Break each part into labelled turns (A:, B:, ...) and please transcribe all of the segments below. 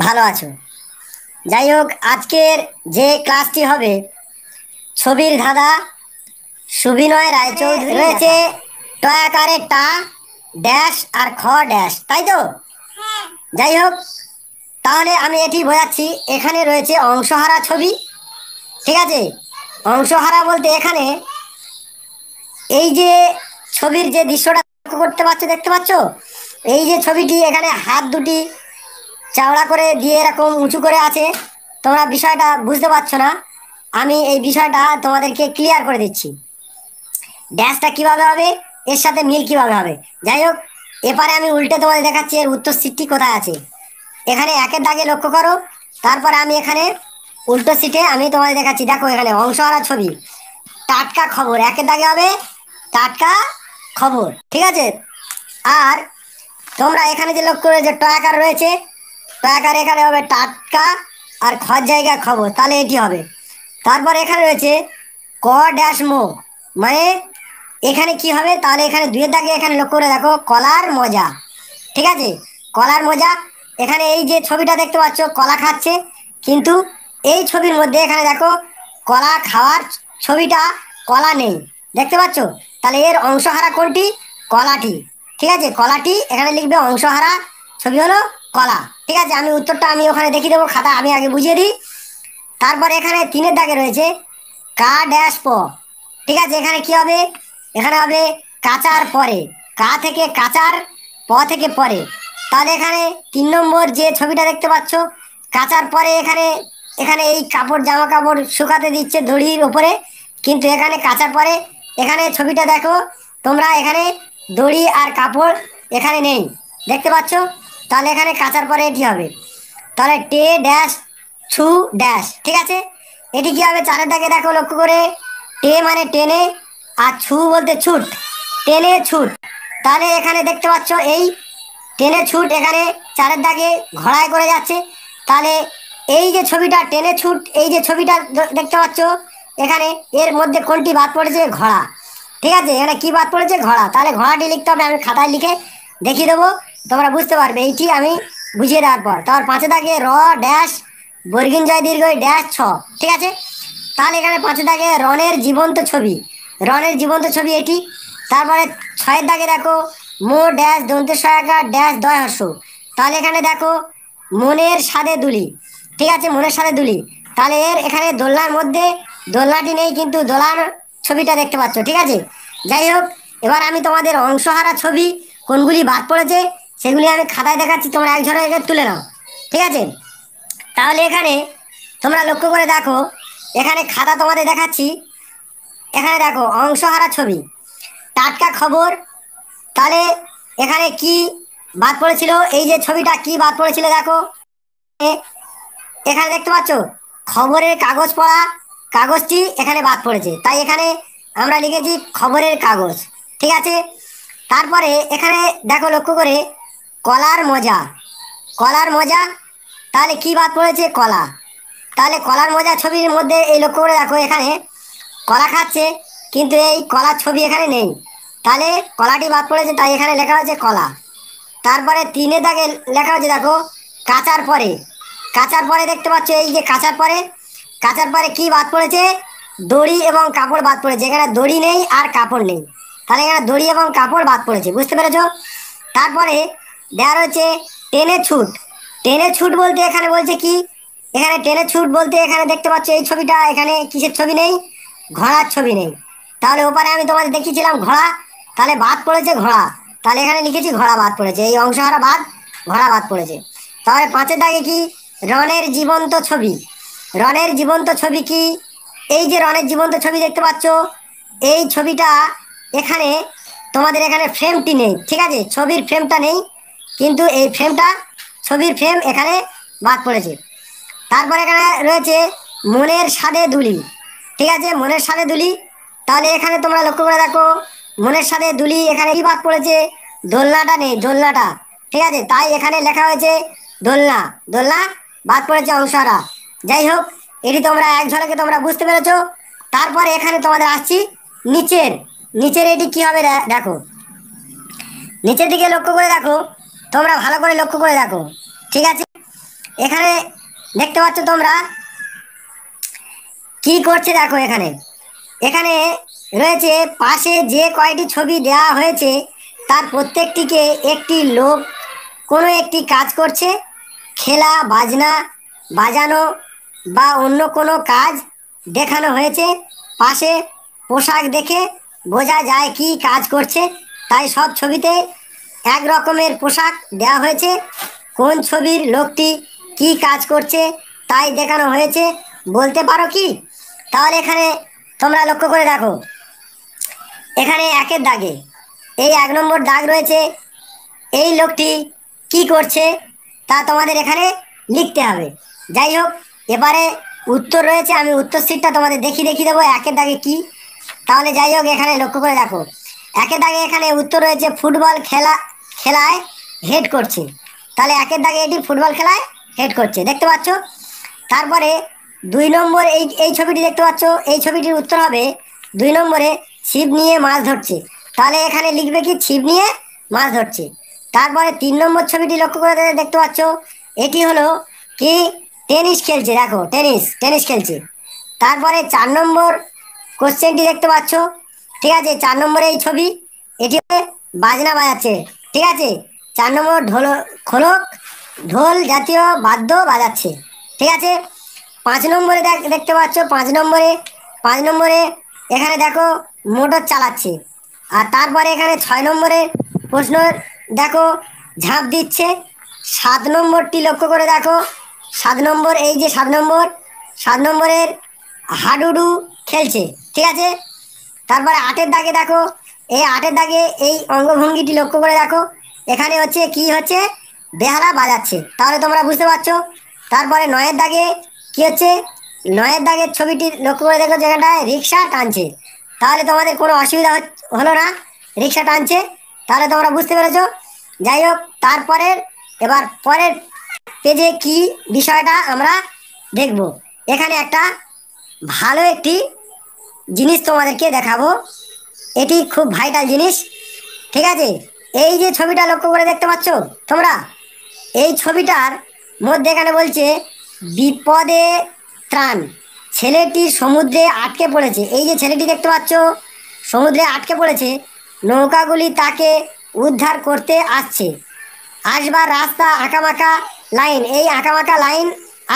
A: ভালো আছো? যাই হোক, আজকের যে ক্লাসটি হবে ছবির ধাঁধা, সুবিনয় রায়চৌধুরী রয়েছে। টয়াকারে টা ড্যাশ আর খ ড্যাশ, তাই তো? যাই হোক, তাহলে আমি এটি বোঝাচ্ছি। এখানে রয়েছে অংশহারা ছবি, ঠিক আছে? অংশহারা বলতে এখানে এই যে ছবির যে দৃশ্যটা লক্ষ্য করতে পারছো, দেখতে পাচ্ছ এই যে ছবিটি, এখানে হাত দুটি চাওড়া করে দিয়ে এরকম উঁচু করে আছে। তোমরা বিষয়টা বুঝতে পারছো না, আমি এই বিষয়টা তোমাদেরকে ক্লিয়ার করে দিচ্ছি। ড্যাশটা কিভাবে হবে, এর সাথে মিল কিভাবে হবে। যাই হোক, এপারে আমি উল্টে তোমাদের দেখাচ্ছি এর উত্তর সিটটি কোথায় আছে। এখানে একের দাগে লক্ষ্য করো, তারপরে আমি এখানে উল্টো সিটে আমি তোমাদের দেখাচ্ছি। দেখো এখানে অংশহারা ছবি, টাটকা খবর, একের দাগে হবে টাটকা খবর, ঠিক আছে? আর তোমরা এখানে যে লক্ষ্য করে যে টয়াকার রয়েছে, টয়াকার এখানে হবে টাটকা, আর খর জায়গা খবর, তাহলে এটি হবে। তারপর এখানে রয়েছে ক ড্যাশ মো, মানে এখানে কি হবে, তাহলে এখানে দুইয়ের দাগে এখানে লক্ষ্য করে দেখো কলার মজা, ঠিক আছে? কলার মজা, এখানে এই যে ছবিটা দেখতে পাচ্ছ কলা খাচ্ছে, কিন্তু এই ছবির মধ্যে এখানে দেখো কলা খাওয়ার ছবিটা, কলা নেই, দেখতে পাচ্ছ? তাহলে এর অংশহারা কোনটি? কলাটি, ঠিক আছে? কলাটি এখানে লিখবে, অংশহারা ছবি হলো কলা, ঠিক আছে? আমি উত্তরটা আমি ওখানে দেখিয়ে দেবো, খাতা আমি আগে বুঝিয়ে দিই। তারপর এখানে তিনের দাগে রয়েছে কা ড্যাশ প, ঠিক আছে? এখানে কি হবে? এখানে হবে কাচার পরে, কা থেকে কাচার, প থেকে পরে। তাহলে এখানে 3 নম্বর যে ছবিটা দেখতে পাচ্ছ, কাচার পরে, এখানে এখানে এই কাপড়, জামা কাপড় শুকাতে দিচ্ছে দড়ির ওপরে, কিন্তু এখানে কাচার পরে এখানে ছবিটা দেখো তোমরা, এখানে দড়ি আর কাপড় এখানে নেই, দেখতে পাচ্ছ? তাহলে এখানে কাচার পরে এটি হবে। তাহলে টে ড্যাশ ছু ড্যাশ, ঠিক আছে? এটি কি হবে? চারের দাগে দেখো লক্ষ্য করে, টে মানে টেনে, আর ছু বলতে ছুট, টেনে ছুট। তাহলে এখানে দেখতে পাচ্ছ এই টেনে ছুট, এখানে চারের দাগে ঘোড়ায় করে যাচ্ছে। তাহলে এই যে ছবিটা টেনে ছুট, এই যে ছবিটা দেখতে পাচ্ছ এখানে, এর মধ্যে কোনটি বাদ পড়েছে? ঘোড়া, ঠিক আছে? এখানে কি বাদ পড়েছে? ঘোড়া। তাহলে ঘোড়াটি লিখতে হবে, আমি খাতায় লিখে দেখিয়ে দেবো, তোমরা বুঝতে পারবে এইটি আমি বুঝিয়ে দেওয়ার পর। তারপর পাঁচে দাগে র ড্যাশ বর্গিন জয় দীর্ঘ ড্যাশ ছ, ঠিক আছে? তাহলে এখানে পাঁচে দাগে রনের জীবন্ত ছবি, রনের জীবন্ত ছবি এটি। তারপরে ছয়ের দাগে দেখো মো ড্যাশ দন্ত সহায়িকা ড্যাশ দয় হর্ষ, তাহলে এখানে দেখো মনের সাদে দুলি, ঠিক আছে? মনের সাদে দুলি। তাহলে এর এখানে দোলনার মধ্যে দোলনাটি নেই, কিন্তু দোলার ছবিটা দেখতে পাচ্ছ, ঠিক আছে? যাই হোক, এবার আমি তোমাদের অংশহারা ছবি কোনগুলি বাদ পড়েছে সেগুলি আমি খাতায় দেখাচ্ছি, তোমরা এক ঝলকে তুলে নাও, ঠিক আছে? তাহলে এখানে তোমরা লক্ষ্য করে দেখো, এখানে খাতা তোমাদের দেখাচ্ছি। এখানে দেখো অংশহারা ছবি, টাটকা খবর, তাহলে এখানে কি বাদ পড়েছিল? এই যে ছবিটা কি বাদ পড়েছিল দেখো, এখানে দেখতে পাচ্ছ খবরের কাগজ পড়া, কাগজটি এখানে বাদ পড়েছে, তাই এখানে আমরা লিখেছি খবরের কাগজ, ঠিক আছে? তারপরে এখানে দেখো লক্ষ্য করে কলার মজা, কলার মজা, তাহলে কি বাদ পড়েছে? কলা। তাহলে কলার মজা ছবির মধ্যে এই লক্ষ্য করে দেখো, এখানে কলা খাচ্ছে, কিন্তু এই কলার ছবি এখানে নেই, তাহলে কলাটি বাদ পড়েছে, তাই এখানে লেখা হয়েছে কলা। তারপরে তিনে দাগে লেখা হচ্ছে দেখো কাচার পরে, কাচার পরে দেখতে পাচ্ছ এই যে কাচার পরে, কাচার পরে কি বাদ পড়েছে? দড়ি এবং কাপড় বাদ পড়েছে, এখানে দড়ি নেই আর কাপড় নেই, তাহলে এখানে দড়ি এবং কাপড় বাদ পড়েছে, বুঝতে পেরেছ? তারপরে দেওয়া রয়েছে টেনে ছুট, টেনে ছুট বলতে এখানে বলছে কি, এখানে টেনে ছুট বলতে এখানে দেখতে পাচ্ছ এই ছবিটা, এখানে কিসের ছবি নেই? ঘোড়ার ছবি নেই। তাহলে ওপারে আমি তোমাদের দেখিয়েছিলাম ঘোড়া, তাহলে বাদ পড়েছে ঘোড়া, তাহলে এখানে লিখেছি ঘোড়া বাদ পড়েছে, এই অংশহারা বাদ, ঘোড়া বাদ পড়েছে। তাহলে পাঁচের দাগে কি? রনের জীবন্ত ছবি, রনের জীবন্ত ছবি কি? এই যে রনের জীবন্ত ছবি দেখতে পাচ্ছ, এই ছবিটা এখানে তোমাদের এখানে ফ্রেমটি নেই, ঠিক আছে? ছবির ফ্রেমটা নেই, কিন্তু এই ফ্রেমটা, ছবির ফ্রেম এখানে বাদ পড়েছে। তারপরে এখানে রয়েছে মনের সাদে দুলি, ঠিক আছে? মনের সাদে দুলি, তাহলে এখানে তোমরা লক্ষ্য করে দেখো মনের সাদে দুলি, এখানে কি বাদ পড়েছে? দোলনাটা নেই, দোলনাটা, ঠিক আছে? তাই এখানে লেখা হয়েছে দোলনা, দোলনা বাদ পড়েছে অংশহারা। যাই হোক, এটি তোমরা এক ঝলকে তোমরা বুঝতে পেরেছো। তারপরে এখানে তোমাদের আসছি নিচের, নিচের এটি কি হবে দেখো, নিচের দিকে লক্ষ্য করে দেখো, তোমরা ভালো করে লক্ষ্য করে দেখো, ঠিক আছে? এখানে দেখতে পাচ্ছ তোমরা কি করছে দেখো। এখানে এখানে রয়েছে পাশে যে কয়টি ছবি দেওয়া হয়েছে তার প্রত্যেকটিকে একটি লোক কোনো একটি কাজ করছে, খেলা বাজনা বাজানো বা অন্য কোনো কাজ দেখানো হয়েছে। পাশে পোশাক দেখে বোঝা যায় কি কাজ করছে, তাই সব ছবিতে এক রকমের পোশাক দেওয়া হয়েছে। কোন ছবির লোকটি কি কাজ করছে তাই দেখানো হয়েছে, বলতে পারো কি? তাহলে এখানে তোমরা লক্ষ্য করে দেখো, এখানে একের দাগে এই 1 নম্বর দাগ রয়েছে, এই লোকটি কি করছে তা তোমাদের এখানে লিখতে হবে। যাই হোক, এবারে উত্তর রয়েছে, আমি উত্তর সিটটা তোমাদের দেখিয়ে দেবো একের দাগে কি। তাহলে যাই হোক, এখানে লক্ষ্য করে দেখো, একের দাগে এখানে উত্তর রয়েছে ফুটবল খেলায় হেড করছে। তাহলে একের দাগে এটি ফুটবল খেলায় হেড করছে, দেখতে পাচ্ছ। তারপরে 2 নম্বর এই এই ছবিটি দেখতে পাচ্ছ, এই ছবিটির উত্তর হবে 2 নম্বরে ছিপ নিয়ে মাছ ধরছে। তাহলে এখানে লিখবে কি ছিপ নিয়ে মাছ ধরছে। তারপরে 3 নম্বর ছবিটি লক্ষ্য করে দেখতে পাচ্ছ, এটি হলো কি টেনিস খেলছে, দেখো টেনিস খেলছে। তারপরে 4 নম্বর কোশ্চেনটি দেখতে পাচ্ছ, ঠিক আছে, 4 নম্বরে এই ছবি, এটি বাজনা বাজাচ্ছে, ঠিক আছে। 4 নম্বর খোলক ঢোল জাতীয় বাদ্য বাজাচ্ছে, ঠিক আছে। 5 নম্বরে দেখতে পাচ্ছ, 5 নম্বরে এখানে দেখো মোটর চালাচ্ছে। আর তারপরে এখানে 6 নম্বরে প্রশ্ন দেখো ঝাঁপ দিচ্ছে। 7 নম্বরটি লক্ষ্য করে দেখো, 7 নম্বর এই যে 7 নম্বরের হাডুডু খেলছে, ঠিক আছে। তারপরে 8-এর দাগে দেখো, এই 8-এর দাগে এই অঙ্গভঙ্গিটি লক্ষ্য করে দেখো, এখানে হচ্ছে কি হচ্ছে বেহালা বাজাচ্ছে, তাহলে তোমরা বুঝতে পারছো। তারপরে 9-এর দাগে কি হচ্ছে, 9-এর দাগের ছবিটি লক্ষ্য করে দেখো, যেখানটায় রিক্সা টানছে, তাহলে তোমাদের কোনো অসুবিধা হলো না, রিক্সা টানছে, তাহলে তোমরা বুঝতে পেরেছো। যাই হোক, এবার পরের পেজে কি বিষয়টা আমরা দেখব। এখানে একটা ভালো একটি জিনিস তোমাদেরকে দেখাবো, এটি খুব ভাইটাল জিনিস, ঠিক আছে। এই যে ছবিটা লক্ষ্য করে দেখতে পাচ্ছ তোমরা, এই ছবিটার মধ্যে এখানে বলছে বিপদে ত্রাণ, ছেলেটি সমুদ্রে আটকে পড়েছে। এই যে ছেলেটি দেখতে পাচ্ছ সমুদ্রে আটকে পড়েছে, নৌকাগুলি তাকে উদ্ধার করতে আসছে। আসবার রাস্তা আঁকাবাঁকা লাইন, এই আঁকাবাঁকা লাইন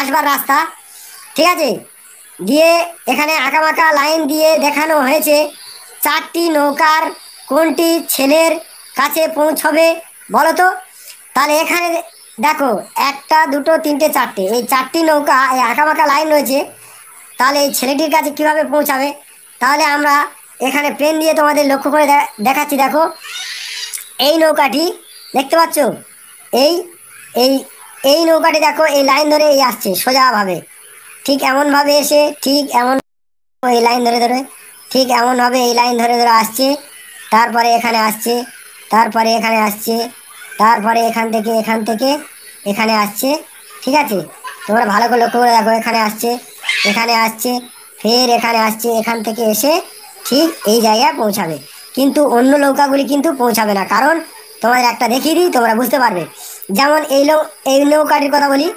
A: আসবার রাস্তা, ঠিক আছে। দিয়ে এখানে আঁকাবাঁকা লাইন দিয়ে দেখানো হয়েছে 4টি নৌকার কোনটি ছেলের কাছে পৌঁছবে বলো তো। তাহলে এখানে দেখো 1টা 2টো 3টে 4টে, এই 4টি নৌকা এই আঁকাবাঁকা লাইন রয়েছে, তাহলে এই ছেলেটির কাছে কিভাবে পৌঁছাবে। তাহলে আমরা এখানে পেন দিয়ে তোমাদের লক্ষ্য করে দেখাচ্ছি, দেখো এই নৌকাটি দেখতে পাচ্ছ, এই এই এই নৌকাটি দেখো এই লাইন ধরে এই আসছে সোজাভাবে, ঠিক এমনভাবে এসে ঠিক এমন এই লাইন ধরে ঠিক এমনভাবে এই লাইন ধরে আসছে। তারপরে এখানে আসছে, তারপরে এখানে আসছে, তারপরে এখান থেকে এখানে আসছে, ঠিক আছে। তোমরা ভালো করে লক্ষ্য করে দেখো, এখানে আসছে, এখানে আসছে, ফের এখানে আসছে, এখান থেকে এসে ঠিক এই জায়গায় পৌঁছাবে। কিন্তু অন্য নৌকাগুলি কিন্তু পৌঁছাবে না, কারণ তোমাদের একটা দেখিয়ে দিই তোমরা বুঝতে পারবে। যেমন এই নৌকাটির কথা বলি,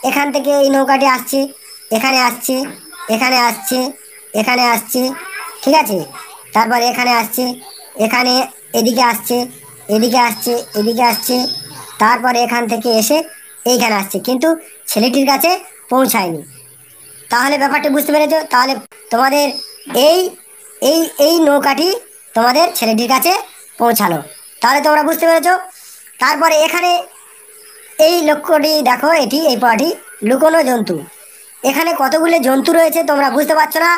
A: এখান থেকে এই নৌকাটি আসছে, এখানে আসছে, এখানে আসছে, এখানে আসছে, ঠিক আছে। তারপরে এখানে আসছে, এখানে এদিকে আসছে, এদিকে আসছে, এদিকে আসছে, তারপরে এখান থেকে এসে এইখানে আসছে, কিন্তু ছেলেটির কাছে পৌঁছায়নি। তাহলে ব্যাপারটা বুঝতে পেরেছো। তাহলে তোমাদের এই এই এই নৌকাটি তোমাদের ছেলেটির কাছে পৌঁছালো, তাহলে তোমরা বুঝতে পেরেছো। তারপরে এখানে এই লক্ষ্যটি দেখো, এটি এই পাটি লুকোনো জন্তু, এখানে কতগুলো জন্তু রয়েছে তোমরা বুঝতে পারছো না,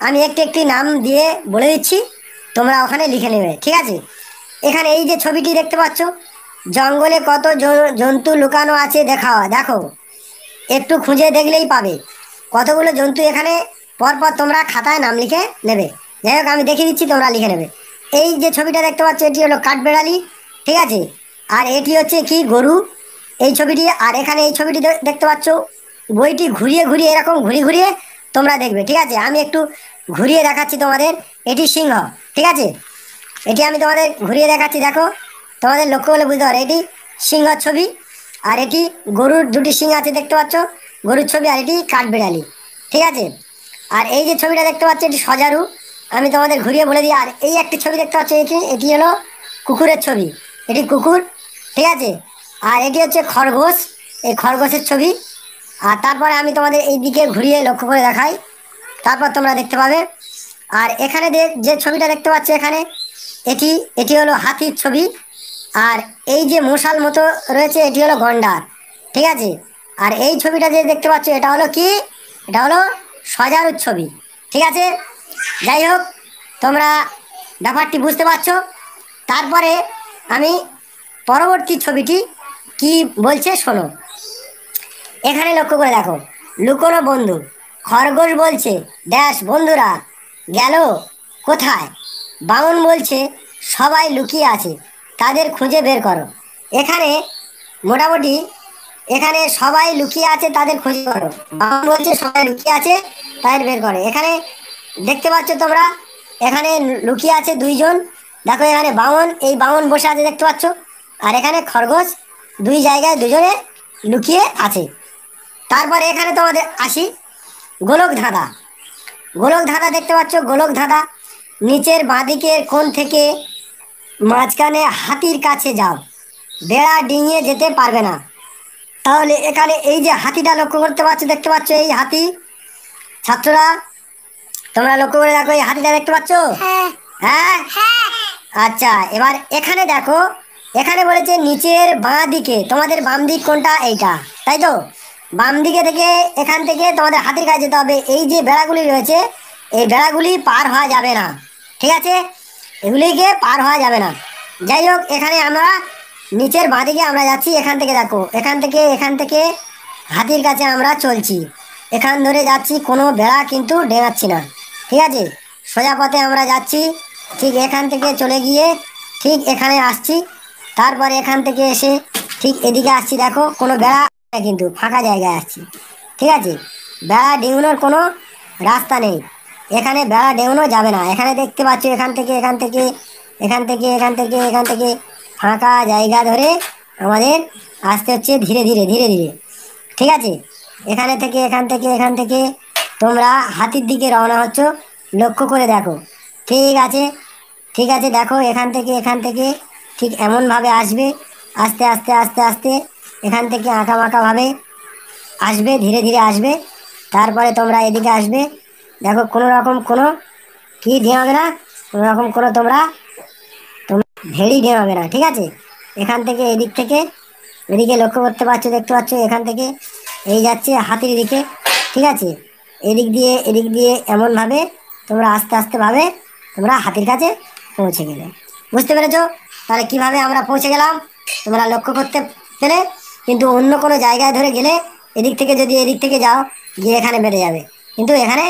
A: আমি একটি নাম দিয়ে বলে দিচ্ছি, তোমরা ওখানে লিখে নেবে, ঠিক আছে। এখানে এই যে ছবিটি দেখতে পাচ্ছ, জঙ্গলে কত জন্তু লুকানো আছে দেখো, একটু খুঁজে দেখলেই পাবে কতগুলো জন্তু এখানে, পরপর তোমরা খাতায় নাম লিখে নেবে। যাই হোক, আমি দেখিয়ে দিচ্ছি, তোমরা লিখে নেবে। এই যে ছবিটা দেখতে পাচ্ছ, এটি হলো কাঠবেড়ালি, ঠিক আছে। আর এটি হচ্ছে কি গরু, এই ছবিটি। আর এখানে এই ছবিটি দেখতে পাচ্ছ, বইটি ঘুরিয়ে এরকম ঘুরিয়ে তোমরা দেখবে, ঠিক আছে। আমি একটু ঘুরিয়ে দেখাচ্ছি তোমাদের, এটি সিংহ, ঠিক আছে। এটি আমি তোমাদের ঘুরিয়ে দেখাচ্ছি, দেখো তোমাদের লক্ষ্য হলে বুঝতে পারো, এটি সিংহ ছবি। আর এটি গরুর দুটি শিং আছে দেখতে পাচ্ছ, গরুর ছবি, আর এটি কাঠবিড়ালি। ঠিক আছে, আর এই যে ছবিটা দেখতে পাচ্ছ এটি সজারু, আমি তোমাদের ঘুরিয়ে বলে দিই। আর এই একটি ছবি দেখতে পাচ্ছ, এটি এটি হলো কুকুরের ছবি, এটি কুকুর। ঠিক আছে, আর এটি হচ্ছে খরগোশ, এই খরগোশের ছবি। আর তারপরে আমি তোমাদের এই দিকে ঘুরিয়ে লক্ষ্য করে দেখাই, তারপর তোমরা দেখতে পাবে। আর এখানে যে ছবিটা দেখতে পাচ্ছ এখানে, এটি এটি হলো হাতির ছবি। আর এই যে মশাল মতো রয়েছে এটি হলো গন্ডার। ঠিক আছে, আর এই ছবিটা যে দেখতে পাচ্ছ এটা হলো কি, এটা হলো সজারুর ছবি। ঠিক আছে, যাই হোক তোমরা ব্যাপারটি বুঝতে পারছো। তারপরে আমি পরবর্তী ছবিটি কি বলছে শোনো। এখানে লক্ষ্য করে দেখো, লুকোনো বন্ধু। খরগোশ বলছে ড্যাশ বন্ধুরা গেল কোথায়। বামন বলছে সবাই লুকিয়ে আছে, তাদের খুঁজে বের করো। এখানে মোটামুটি এখানে সবাই লুকিয়ে আছে তাদের খুঁজে করো, বামন বলছে সবাই লুকিয়ে আছে তাদের বের করো। এখানে দেখতে পাচ্ছ তোমরা, এখানে লুকিয়ে আছে দুইজন। দেখো এখানে বামন, এই বামন বসে আছে দেখতে পাচ্ছ, আর এখানে খরগোশ দুই জায়গায় দুজনে লুকিয়ে আছে। তারপরে এখানে তোমাদের আসি, গোলক ধাঁধা। গোলক ধাঁধা দেখতে পাচ্ছ, গোলক ধাঁধা। নিচের বাঁদিকের কোণ থেকে মাঝখানে হাতির কাছে যাও, বেড়া ডিঙিয়ে যেতে পারবে না। তাহলে এখানে এই যে হাতিটা লক্ষ্য করতে পারছো, দেখতে পাচ্ছ এই হাতি, ছাত্ররা তোমরা লক্ষ্য করে দেখো এই হাতিটা দেখতে পাচ্ছ। হ্যাঁ, আচ্ছা এবার এখানে দেখো, এখানে বলেছে নিচের বাঁ দিকে, তোমাদের বাম দিক কোনটা, এইটা তাই তো। বাম দিকে থেকে এখান থেকে তোমাদের হাতির কাছে যেতে হবে। এই যে বেড়াগুলি রয়েছে এই বেড়াগুলি পার হওয়া যাবে না। ঠিক আছে, এগুলিকে পার হওয়া যাবে না। যাই হোক এখানে আমরা নিচের বাঁ দিকে আমরা যাচ্ছি, এখান থেকে দেখো, এখান থেকে হাতির কাছে আমরা চলছি, এখান ধরে যাচ্ছি, কোনো বেড়া কিন্তু ডেঙাচ্ছি না। ঠিক আছে, সোজা পথে আমরা যাচ্ছি, ঠিক এখান থেকে চলে গিয়ে ঠিক এখানে আসছি। তারপরে এখান থেকে এসে ঠিক এদিকে আসছি, দেখো কোনো বেড়া নেই, কিন্তু ফাঁকা জায়গায় আসছি। ঠিক আছে, বেড়া ডেঙানোর কোনো রাস্তা নেই, এখানে বেড়া ডেঙানো যাবে না। এখানে দেখতে পাচ্ছ এখান থেকে ফাঁকা জায়গা ধরে আমাদের আসতে হচ্ছে ধীরে ধীরে ধীরে ধীরে। ঠিক আছে, এখান থেকে তোমরা হাতির দিকে রওনা হচ্ছ, লক্ষ্য করে দেখো। ঠিক আছে, ঠিক আছে, দেখো এখান থেকে ঠিক এমনভাবে আসবে, আস্তে আস্তে আস্তে আস্তে এখান থেকে আঁকা বাঁকাভাবে আসবে, ধীরে ধীরে আসবে। তারপরে তোমরা এদিকে আসবে, দেখো কোনো রকম কোনো কি ঢেউ না, কোনো রকম কোনো তোমরা ভেড়ি ঢেউ হবে না। ঠিক আছে, এখান থেকে এদিক থেকে এদিকে লক্ষ্য করতে পারছো, দেখতে পাচ্ছ এখান থেকে এই যাচ্ছে হাতির দিকে। ঠিক আছে, এদিক দিয়ে এমনভাবে তোমরা আস্তে আস্তেভাবে তোমরা হাতির কাছে পৌঁছে গেলে। বুঝতে পেরেছো তাহলে কিভাবে আমরা পৌঁছে গেলাম, তোমরা লক্ষ্য করতে পেলে। কিন্তু অন্য কোনো জায়গায় ধরে গেলে এদিক থেকে যদি এদিক থেকে যাও গিয়ে এখানে বেড়ে যাবে, কিন্তু এখানে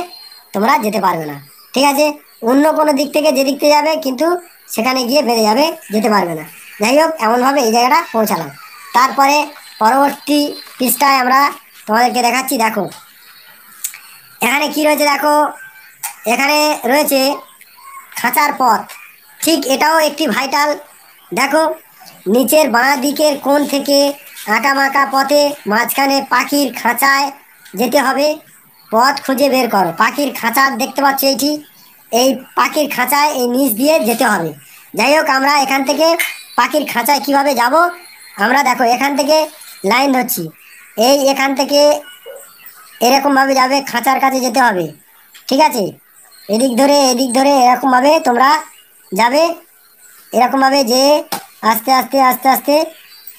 A: তোমরা যেতে পারবে না। ঠিক আছে, অন্য কোনো দিক থেকে যে দিক থেকে যাবে কিন্তু সেখানে গিয়ে বেড়ে যাবে, যেতে পারবে না। যাই হোক এমনভাবে এই জায়গাটা পৌঁছালাম। তারপরে পরবর্তী পৃষ্ঠায় আমরা তোমাদেরকে দেখাচ্ছি। দেখো এখানে কি রয়েছে, দেখো এখানে রয়েছে খাঁচার পথ। ঠিক এটাও একটি ভাইটাল। দেখো নিচের বাঁ দিকের কোণ থেকে আঁকা বাঁকা পথে মাঝখানে পাখির খাঁচায় যেতে হবে, পথ খুঁজে বের করো। পাখির খাঁচা দেখতে পাচ্ছ, এইটি এই পাখির খাঁচায় এই নিচ দিয়ে যেতে হবে। যাই হোক আমরা এখান থেকে পাখির খাঁচায় কিভাবে যাব, আমরা দেখো এখান থেকে লাইন ধরছি, এই এখান থেকে এরকমভাবে যাবে, খাঁচার কাছে যেতে হবে। ঠিক আছে, এদিক ধরে এরকমভাবে তোমরা যাবে, এরকমভাবে যে আস্তে আস্তে আস্তে আস্তে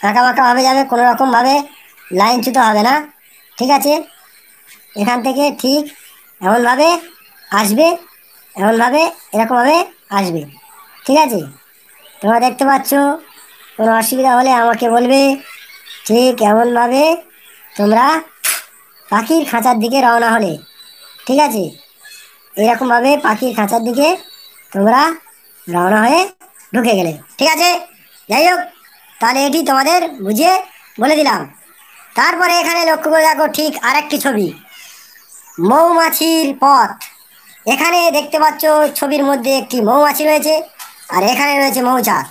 A: আঁকা বাঁকাভাবে যাবে, কোনো রকমভাবে লাইনচ্যুত হবে না। ঠিক আছে, এখান থেকে ঠিক এমনভাবে আসবে, এমনভাবে এরকমভাবে আসবে। ঠিক আছে, তোমরা দেখতে পাচ্ছ, কোনো অসুবিধা হলে আমাকে বলবে। ঠিক এমনভাবে তোমরা পাখির খাঁচার দিকে রওনা হলে, ঠিক আছে, এরকমভাবে পাখির খাঁচার দিকে তোমরা রওনা হয়ে ঢুকে গেলে। ঠিক আছে, যাই হোক তাহলে এটি তোমাদের বুঝিয়ে বলে দিলাম। তারপরে এখানে লক্ষ্য করে দেখো ঠিক আরেকটি ছবি, মৌমাছির পথ। এখানে দেখতে পাচ্ছ ছবির মধ্যে একটি মৌমাছি রয়েছে আর এখানে রয়েছে মৌচাক।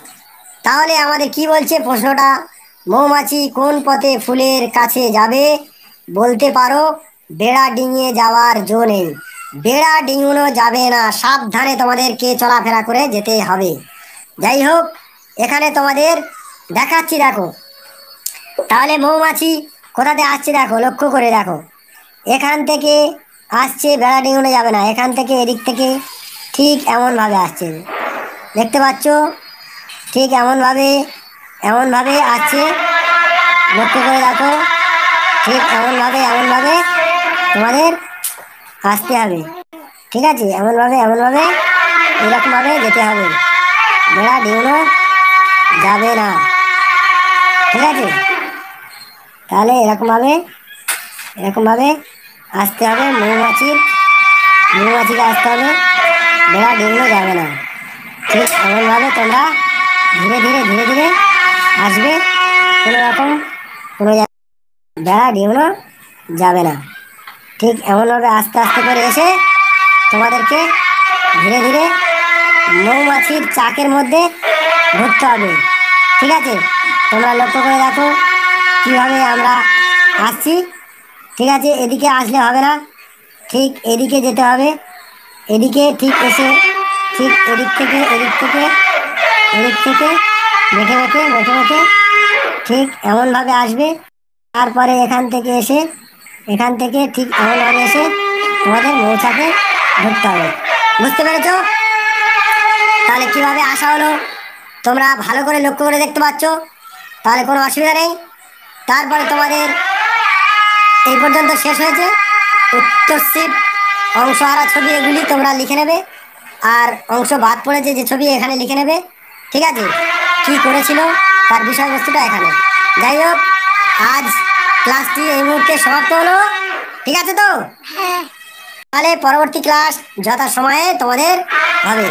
A: তাহলে আমাদের কি বলছে প্রশ্নটা, মৌমাছি কোন পথে ফুলের কাছে যাবে বলতে পারো? বেড়া ডিঙিয়ে যাওয়ার জো নেই। বেড়া ডিঙানো যাবে না, সাবধানে তোমাদেরকে চলাফেরা করে যেতে হবে। যাই হোক, এখানে তোমাদের দেখাচ্ছি, দেখো। তাহলে মৌমাছি কোথাতে আসছে দেখো, লক্ষ্য করে দেখো। এখান থেকে আসছে, বেড়া ডিঙানো যাবে না, এখান থেকে এদিক থেকে ঠিক এমনভাবে আসছে, দেখতে পাচ্ছ? ঠিক এমনভাবে এমনভাবে আসছে, লক্ষ্য করে দেখো। ঠিক এমনভাবে এমনভাবে তোমাদের আসতে হবে, ঠিক আছে? এমনভাবে এমনভাবে এরকমভাবে যেতে হবে, বেড়া ডিঙানো যাবে না, ঠিক আছে? তাহলে এরকমভাবে এরকমভাবে আসতে হবে, মৌমাছিকে আসতে হবে, বেড়া ডিঙানো যাবে না। ঠিক এমনভাবে তোমরা ধীরে ধীরে ধীরে ধীরে আসবে, কোনো রকম কোনো বেড়া ডিঙানো যাবে না। ঠিক এমনভাবে আস্তে আস্তে করে এসে তোমাদেরকে ধীরে ধীরে মৌমাছির চাকের মধ্যে ঢুকতে হবে, ঠিক আছে? তোমরা লক্ষ্য করে দেখো কীভাবে আমরা আসছি, ঠিক আছে? এদিকে আসলে হবে না, ঠিক এদিকে যেতে হবে। এদিকে ঠিক এসে ঠিক এদিক থেকে মেখে মেখে মেখে মেখে ঠিক এমনভাবে আসবে। তারপরে এখান থেকে ঠিক এমনভাবে এসে তোমাদের মৌচাকে ঢুকতে হবে। বুঝতে পেরেছ? তাহলে কিভাবে আসা হলো তোমরা ভালো করে লক্ষ্য করে দেখতে পাচ্ছ, তাহলে কোনো অসুবিধা নেই। তারপরে তোমাদের এই পর্যন্ত শেষ হয়েছে। উত্তরশীপ অংশহারা ছবি এগুলি তোমরা লিখে নেবে, আর অংশ বাদ পড়েছে যে ছবি এখানে লিখে নেবে, ঠিক আছে? কি করেছিল তার বিষয়বস্তুটা এখানে। যাই হোক, আজ ক্লাসটি এই মুহূর্তে সমাপ্ত হলো, ঠিক আছে তো? তাহলে পরবর্তী ক্লাস যথাসময়ে তোমাদের হবে।